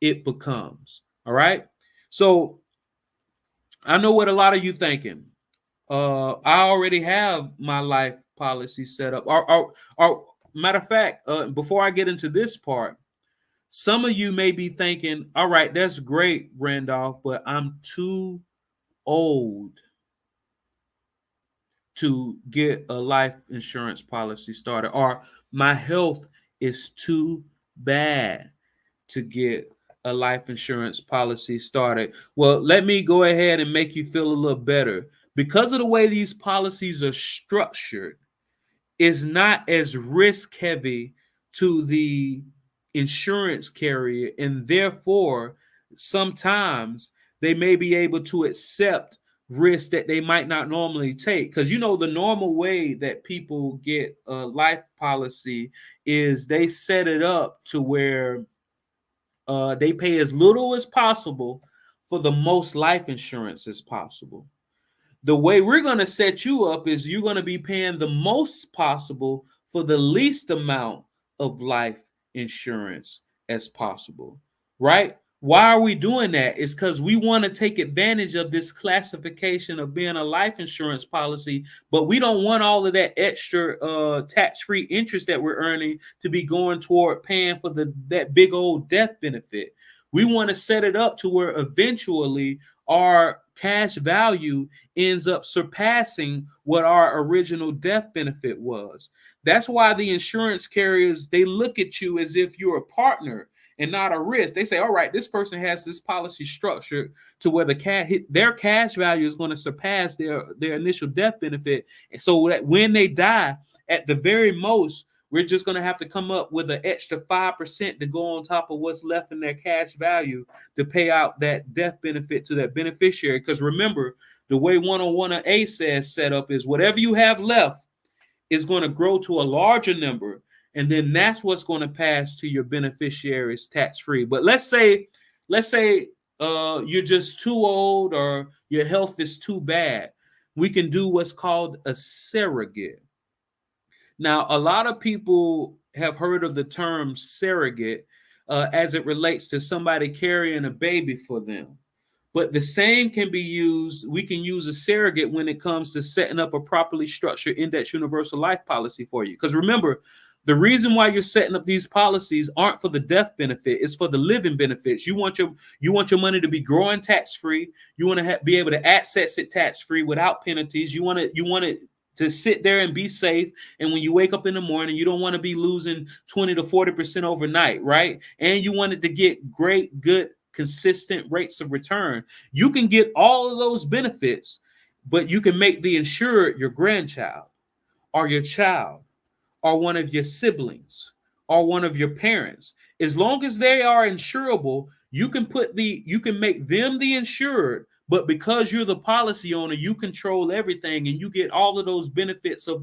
it becomes. All right. So I know what a lot of you thinking. I already have my life policy set up. Or matter of fact, before I get into this part, some of you may be thinking, all right, that's great, Randolph, but I'm too old to get a life insurance policy started, or my health is too bad to get a life insurance policy started. Well, let me go ahead and make you feel a little better. Because of the way these policies are structured, it's not as risk heavy to the insurance carrier, and therefore sometimes they may be able to accept risks that they might not normally take. Because the normal way that people get a life policy is they set it up to where they pay as little as possible for the most life insurance as possible. The way we're going to set you up is you're going to be paying the most possible for the least amount of life insurance as possible, right? Why are we doing that? It's because we want to take advantage of this classification of being a life insurance policy, but we don't want all of that extra tax-free interest that we're earning to be going toward paying for that big old death benefit. We want to set it up to where eventually our cash value ends up surpassing what our original death benefit was. That's why the insurance carriers, they look at you as if you're a partner and not a risk. They say, all right, this person has this policy structured to where their cash value is going to surpass their initial death benefit. And so that when they die, at the very most, we're just going to have to come up with an extra 5% to go on top of what's left in their cash value to pay out that death benefit to that beneficiary. Because remember, the way 101A says set up is whatever you have left is going to grow to a larger number, and then that's what's going to pass to your beneficiaries tax-free. But let's say you're just too old or your health is too bad. We can do what's called a surrogate. Now, a lot of people have heard of the term surrogate as it relates to somebody carrying a baby for them. But the same can be used. We can use a surrogate when it comes to setting up a properly structured index universal life policy for you. Because remember, the reason why you're setting up these policies aren't for the death benefit; it's for the living benefits. You want your money to be growing tax free. You want to be able to access it tax free without penalties. You want it to sit there and be safe. And when you wake up in the morning, you don't want to be losing 20 to 40% overnight, right? And you want it to get great, good, consistent rates of return. You can get all of those benefits, but you can make the insured your grandchild or your child or one of your siblings or one of your parents. As long as they are insurable, you can make them the insured, but because you're the policy owner, you control everything and you get all of those benefits of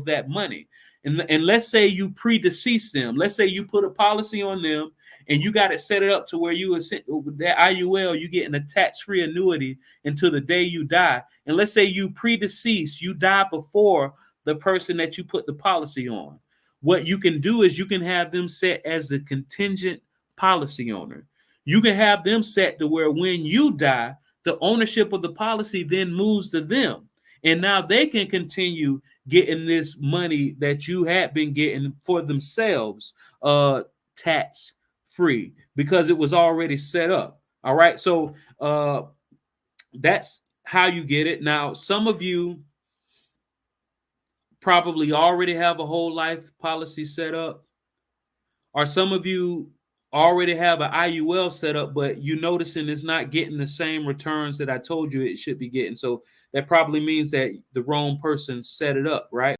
that money. And let's say you predecease them. Let's say you put a policy on them and you got it set it up to where that IUL, you getting a tax-free annuity until the day you die. And let's say you predecease, you die before the person that you put the policy on. What you can do is you can have them set as the contingent policy owner. You can have them set to where when you die, the ownership of the policy then moves to them. And now they can continue getting this money that you had been getting for themselves tax free because it was already set up. All right. So that's how you get it. Now, some of you probably already have a whole life policy set up, or some of you already have an IUL set up, but you noticing it's not getting the same returns that I told you it should be getting. So that probably means that the wrong person set it up, right?